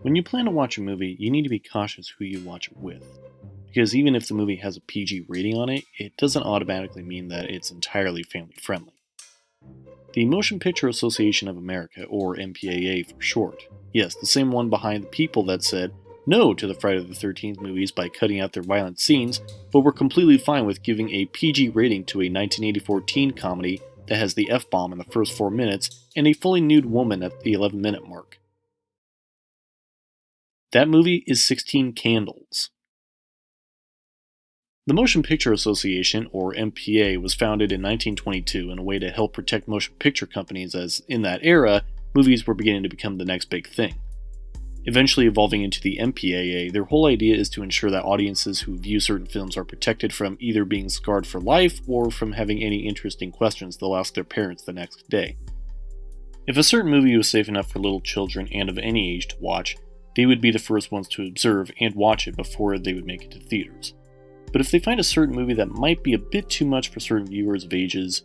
When you plan to watch a movie, you need to be cautious who you watch it with. Because even if the movie has a PG rating on it, it doesn't automatically mean that it's entirely family friendly. The Motion Picture Association of America, or MPAA for short, yes, the same one behind the people that said no to the Friday the 13th movies by cutting out their violent scenes, but were completely fine with giving a PG rating to a 1984 teen comedy that has the F-bomb in the first 4 minutes and a fully nude woman at the 11-minute mark. That movie is 16 Candles. The Motion Picture Association, or MPAA, was founded in 1922 in a way to help protect motion picture companies as, in that era, movies were beginning to become the next big thing. Eventually evolving into the MPAA, their whole idea is to ensure that audiences who view certain films are protected from either being scarred for life or from having any interesting questions they'll ask their parents the next day. If a certain movie was safe enough for little children and of any age to watch, they would be the first ones to observe and watch it before they would make it to theaters. But if they find a certain movie that might be a bit too much for certain viewers of ages,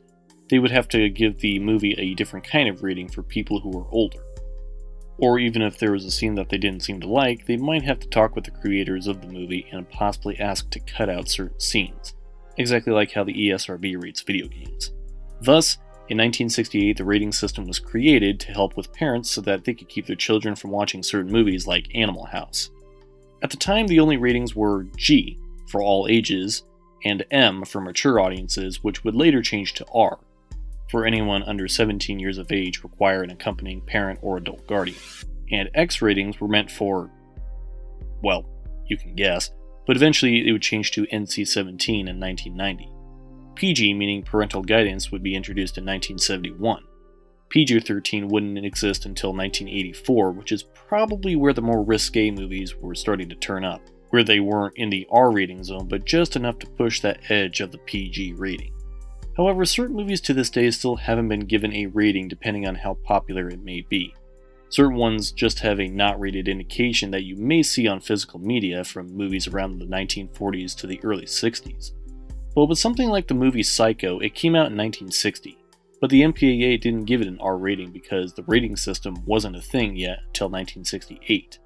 they would have to give the movie a different kind of rating for people who are older. Or even if there was a scene that they didn't seem to like, they might have to talk with the creators of the movie and possibly ask to cut out certain scenes, exactly like how the ESRB rates video games. Thus, in 1968, the rating system was created to help with parents so that they could keep their children from watching certain movies like Animal House. At the time, the only ratings were G, for all ages, and M for mature audiences, which would later change to R, for anyone under 17 years of age require an accompanying parent or adult guardian. And X ratings were meant for, well, you can guess, but eventually it would change to NC-17 in 1990. PG, meaning parental guidance, would be introduced in 1971. PG-13 wouldn't exist until 1984, which is probably where the more risque movies were starting to turn up, where they weren't in the R rating zone, but just enough to push that edge of the PG rating. However, certain movies to this day still haven't been given a rating depending on how popular it may be. Certain ones just have a not rated indication that you may see on physical media from movies around the 1940s to the early 60s. But with something like the movie Psycho, it came out in 1960, but the MPAA didn't give it an R rating because the rating system wasn't a thing yet until 1968.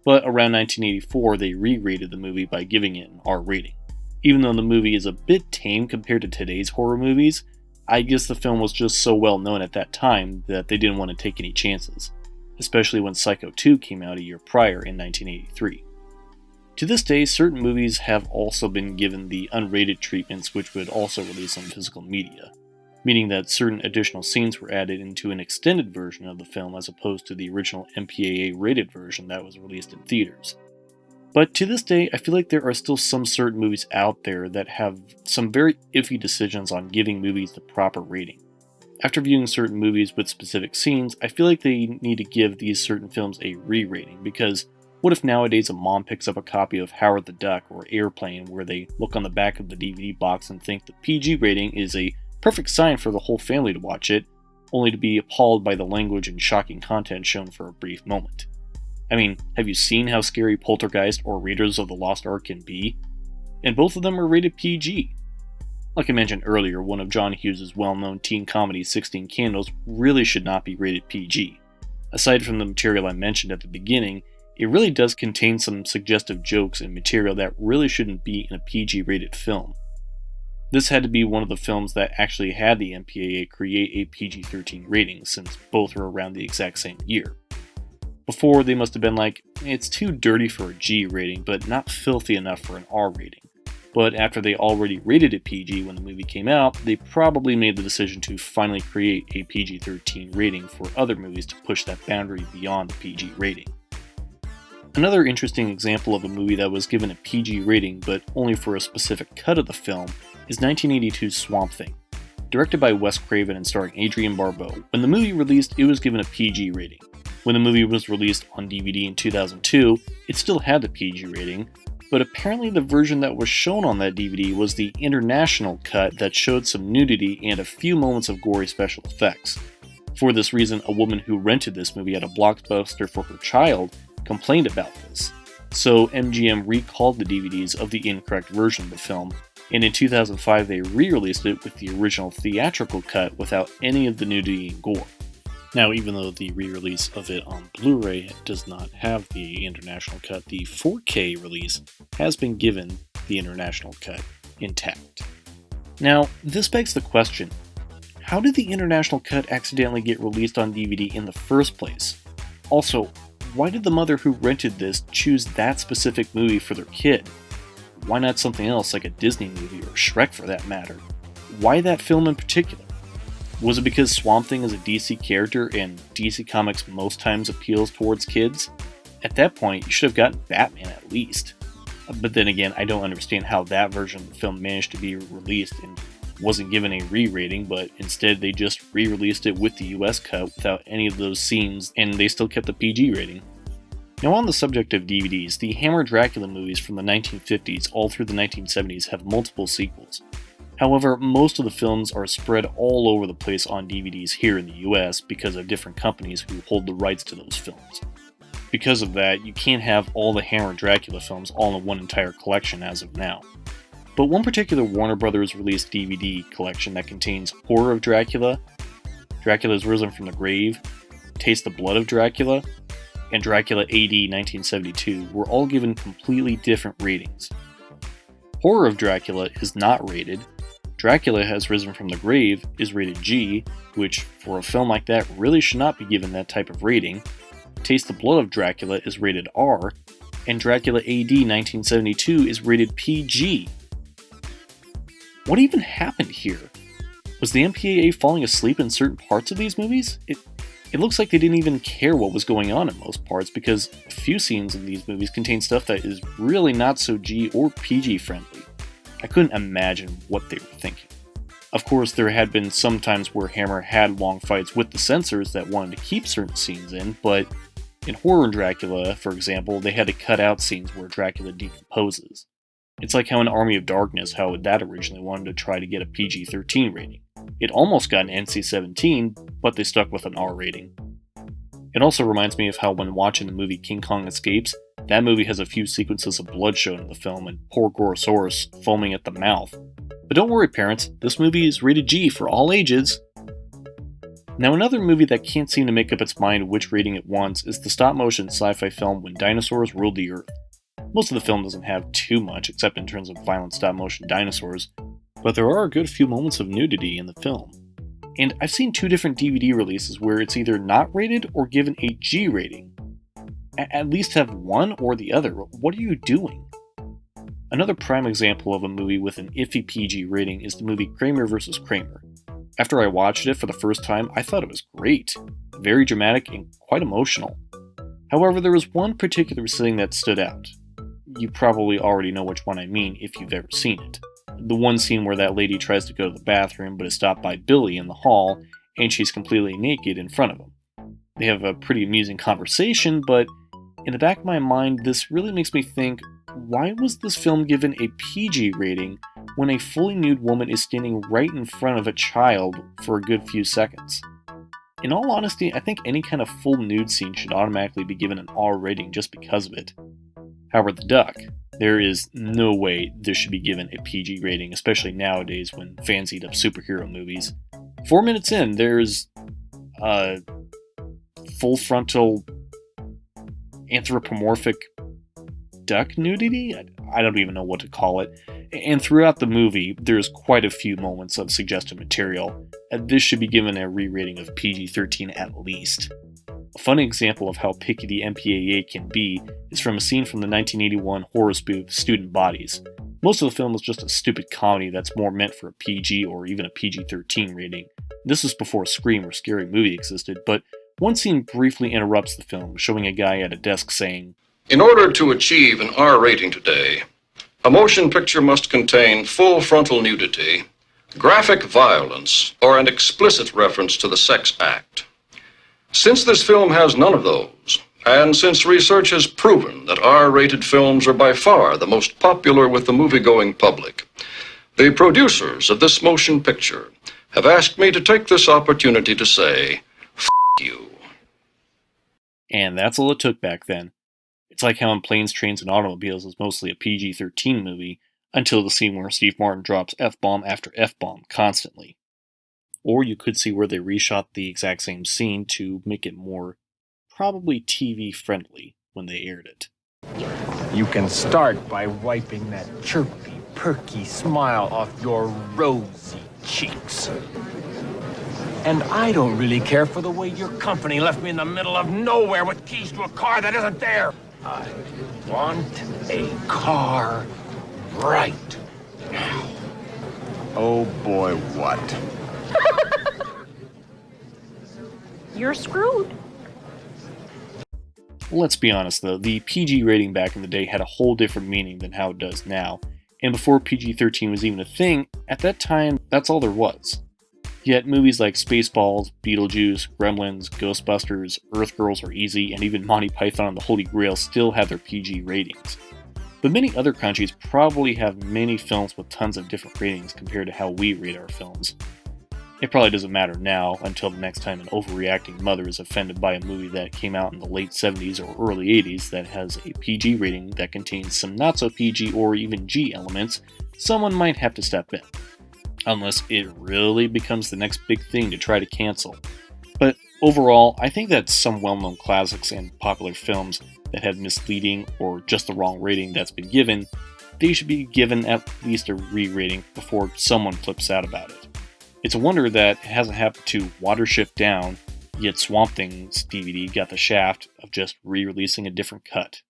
But around 1984, they re-rated the movie by giving it an R rating. Even though the movie is a bit tame compared to today's horror movies, I guess the film was just so well known at that time that they didn't want to take any chances, especially when Psycho 2 came out a year prior in 1983. To this day, certain movies have also been given the unrated treatments which would also release on physical media, meaning that certain additional scenes were added into an extended version of the film as opposed to the original MPAA rated version that was released in theaters. But to this day, I feel like there are still some certain movies out there that have some very iffy decisions on giving movies the proper rating. After viewing certain movies with specific scenes, I feel like they need to give these certain films a re-rating, because what if nowadays a mom picks up a copy of Howard the Duck or Airplane where they look on the back of the DVD box and think the PG rating is a perfect sign for the whole family to watch it, only to be appalled by the language and shocking content shown for a brief moment? I mean, have you seen how scary Poltergeist or Raiders of the Lost Ark can be? And both of them are rated PG. Like I mentioned earlier, one of John Hughes' well-known teen comedies, 16 Candles, really should not be rated PG. Aside from the material I mentioned at the beginning, it really does contain some suggestive jokes and material that really shouldn't be in a PG-rated film. This had to be one of the films that actually had the MPAA create a PG-13 rating, since both are around the exact same year. Before, they must have been like, it's too dirty for a G rating, but not filthy enough for an R rating. But after they already rated it PG when the movie came out, they probably made the decision to finally create a PG-13 rating for other movies to push that boundary beyond the PG rating. Another interesting example of a movie that was given a PG rating, but only for a specific cut of the film, is 1982's Swamp Thing. Directed by Wes Craven and starring Adrienne Barbeau, when the movie released, it was given a PG rating. When the movie was released on DVD in 2002, it still had the PG rating, but apparently the version that was shown on that DVD was the international cut that showed some nudity and a few moments of gory special effects. For this reason, a woman who rented this movie at a Blockbuster for her child complained about this. So MGM recalled the DVDs of the incorrect version of the film, and in 2005 they re-released it with the original theatrical cut without any of the nudity and gore. Now, even though the re-release of it on Blu-ray does not have the international cut, the 4K release has been given the international cut intact. Now, this begs the question, how did the international cut accidentally get released on DVD in the first place? Also, why did the mother who rented this choose that specific movie for their kid? Why not something else like a Disney movie or Shrek for that matter? Why that film in particular? Was it because Swamp Thing is a DC character and DC Comics most times appeals towards kids? At that point, you should have gotten Batman at least. But then again, I don't understand how that version of the film managed to be released and wasn't given a re-rating, but instead they just re-released it with the US cut without any of those scenes, and they still kept the PG rating. Now, on the subject of DVDs, the Hammer Dracula movies from the 1950s all through the 1970s have multiple sequels. However, most of the films are spread all over the place on DVDs here in the US because of different companies who hold the rights to those films. Because of that, you can't have all the Hammer Dracula films all in one entire collection as of now. But one particular Warner Brothers released DVD collection that contains Horror of Dracula, Dracula's Risen from the Grave, Taste the Blood of Dracula, and Dracula AD 1972 were all given completely different ratings. Horror of Dracula is not rated. Dracula Has Risen from the Grave is rated G, which for a film like that really should not be given that type of rating. Taste the Blood of Dracula is rated R, and Dracula AD 1972 is rated PG. What even happened here? Was the MPAA falling asleep in certain parts of these movies? It looks like they didn't even care what was going on in most parts, because a few scenes in these movies contain stuff that is really not so G or PG friendly. I couldn't imagine what they were thinking. Of course, there had been some times where Hammer had long fights with the censors that wanted to keep certain scenes in, but in Horror Dracula, for example, they had to cut out scenes where Dracula decomposes. It's like how in Army of Darkness, how that originally wanted to try to get a PG-13 rating. It almost got an NC-17, but they stuck with an R rating. It also reminds me of how when watching the movie King Kong Escapes, that movie has a few sequences of blood shown in the film and poor Gorosaurus foaming at the mouth. But don't worry parents, this movie is rated G for all ages. Now another movie that can't seem to make up its mind which rating it wants is the stop-motion sci-fi film When Dinosaurs Ruled the Earth. Most of the film doesn't have too much except in terms of violent stop-motion dinosaurs, but there are a good few moments of nudity in the film. And I've seen two different DVD releases where it's either not rated or given a G rating. At least have one or the other. What are you doing? Another prime example of a movie with an iffy PG rating is the movie Kramer vs. Kramer. After I watched it for the first time, I thought it was great. Very dramatic and quite emotional. However, there was one particular scene that stood out. You probably already know which one I mean if you've ever seen it. The one scene where that lady tries to go to the bathroom but is stopped by Billy in the hall, and she's completely naked in front of him. They have a pretty amusing conversation, but in the back of my mind, this really makes me think, why was this film given a PG rating when a fully nude woman is standing right in front of a child for a good few seconds? In all honesty, I think any kind of full nude scene should automatically be given an R rating just because of it. Howard the Duck. There is no way this should be given a PG rating, especially nowadays when fans eat up superhero movies. 4 minutes in, there's full frontal anthropomorphic duck nudity? I don't even know what to call it. And throughout the movie, there's quite a few moments of suggestive material. This should be given a re-rating of PG-13 at least. A funny example of how picky the MPAA can be is from a scene from the 1981 horror spoof Student Bodies. Most of the film is just a stupid comedy that's more meant for a PG or even a PG-13 rating. This was before Scream or Scary Movie existed, but one scene briefly interrupts the film, showing a guy at a desk saying, "In order to achieve an R rating today, a motion picture must contain full frontal nudity, graphic violence, or an explicit reference to the sex act. Since this film has none of those, and since research has proven that R-rated films are by far the most popular with the movie-going public, the producers of this motion picture have asked me to take this opportunity to say, F*** you." And that's all it took back then. It's like how in Planes, Trains, and Automobiles is mostly a PG-13 movie, until the scene where Steve Martin drops F-bomb after F-bomb constantly. Or you could see where they reshot the exact same scene to make it more probably TV friendly when they aired it. You can start by wiping that chirpy, perky smile off your rosy cheeks. And I don't really care for the way your company left me in the middle of nowhere with keys to a car that isn't there. I want a car right now. Oh boy, what? You're screwed. Let's be honest though, the PG rating back in the day had a whole different meaning than how it does now, and before PG-13 was even a thing, at that time, that's all there was. Yet movies like Spaceballs, Beetlejuice, Gremlins, Ghostbusters, Earth Girls Are Easy, and even Monty Python and the Holy Grail still have their PG ratings. But many other countries probably have many films with tons of different ratings compared to how we rate our films. It probably doesn't matter now until the next time an overreacting mother is offended by a movie that came out in the late 70s or early 80s that has a PG rating that contains some not so PG or even G elements. Someone might have to step in. Unless it really becomes the next big thing to try to cancel. But overall, I think that some well-known classics and popular films that have misleading or just the wrong rating that's been given, they should be given at least a re-rating before someone flips out about it. It's a wonder that it hasn't happened to Watership Down, yet Swamp Thing's DVD got the shaft of just re-releasing a different cut.